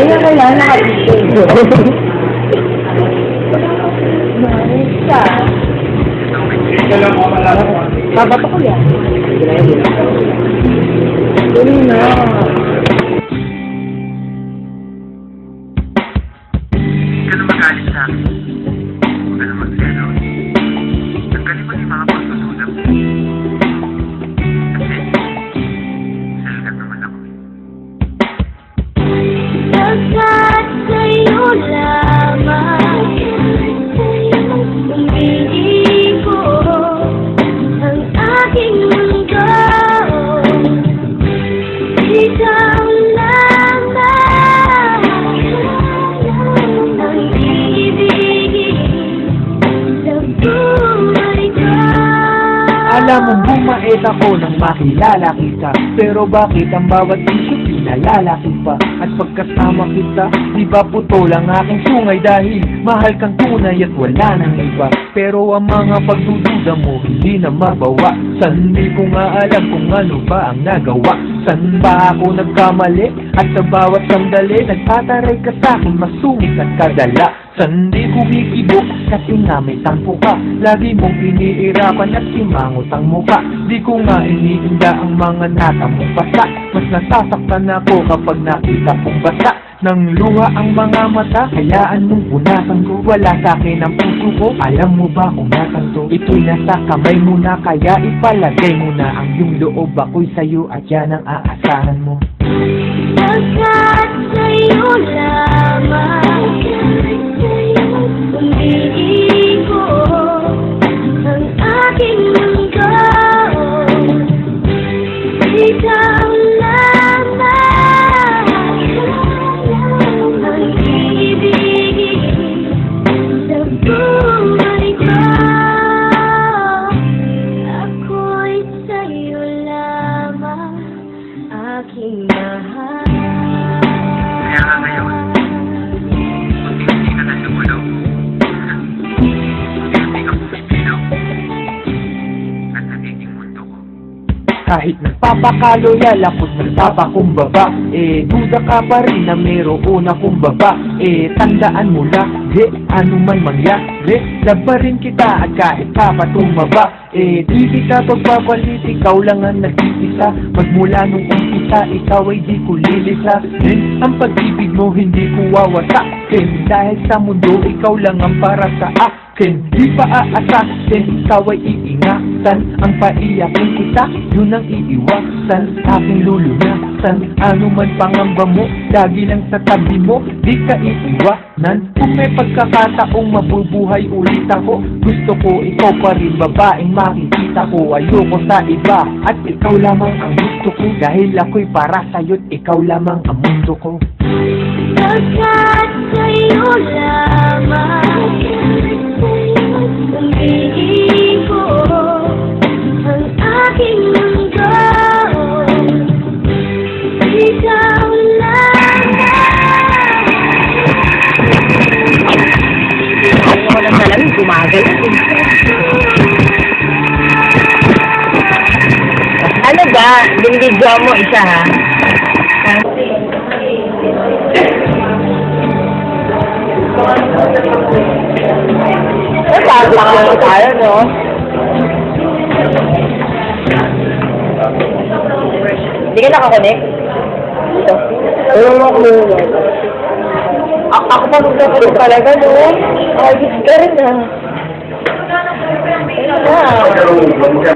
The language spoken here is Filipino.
kaya nakabigay. Marisa. Babato ko yan. Dali na. Huwag ka na magalit sa akin. Huwag ka na magselos. Tanggalin mo yung mga pagsusulat mo. Kasi, salgat naman ako. Pagkat sa'yo lamang umibig ko ang aking mundo. Ikaw lamang ang ibigin sa buhay ko. Alam mo bumait ako nang makilala kita, pero bakit ang bawat isip pinalalaki pa? At pagkasama kita, di ba putol ang aking sungay dahil mahal kang tunay at wala nang iba. Pero ang mga pagdududa mo hindi na mabawa. San di ko nga alam kung ano ba ang nagawa. San ba ako nagkamali? At sa bawat sandali nagtataray ka sa'kin masungit at kadala. San di kumikibo kasi nga may tampo ka. Lagi mong iniirapan at simangot ang mukha. Di ko nga iniinda ang mga natamong basa. Mas nasasaktan ako kapag nakita kong basa ng luha ang mga mata. Hayaan mong punasan ko, wala sa'kin ang puso ko. Alam mo ba kung nasan to? Ito'y nasa kamay mo na, kaya ipalagay mo na ang iyong loob. Ako'y sa'yo at yan ang aasahan mo. Pagkat sa'yo lamang umibig ko ang aking mundo. Ikaw lamang ang ibigin sa buhay ko. Ako'y sa'yo lamang, aking mahal. Kaya nga ngayon, unti-unti ka na sumulaw. Unti-unti ka pumipilaw. At nagiging mundo ko. Kahit nagpapakaloyal ako't nagpapakumbaba, duda ka pa rin na mayroon akong baba. Tandaan mo lang, ano man mangyari, love pa rin kita at kahit ka pa tumaba. Di kita pagpapalit, ikaw lang ang nag-iisa. Magmula nung umpisa, ikaw ay di ko lilisahin. Ang pag-ibig mo hindi ko wawasakin, dahil sa mundo ikaw lang ang para sa akin. Di pa aasasin, ikaw ay iingatan. Ang paiyakin kita, yun ang iiwasan. Aking lulunasan, ano man pangamba mo, lagi lang sa tabi mo, di ka iiwanan. Kung may pagkakataong mabubuhay ulit ako, gusto ko ikaw pa rin, babaeng makikita ko. Ayoko sa iba, at ikaw lamang ang gusto ko, dahil ako'y para sa'yo't ikaw lamang ang mundo ko. Pagkat sa'yo lamang umibig ko ang aking mundo. Ikaw lamang. Ayaw ko lang talagang gumagal. Ano ba? Binigyan mo isa ha? Nagpapakalo tayo, no? Hindi ka nakakonek? Ito. Ayun ako muna. Ako pa magkakaroon talaga, no? Ay, ka rin, ha? Ayun na.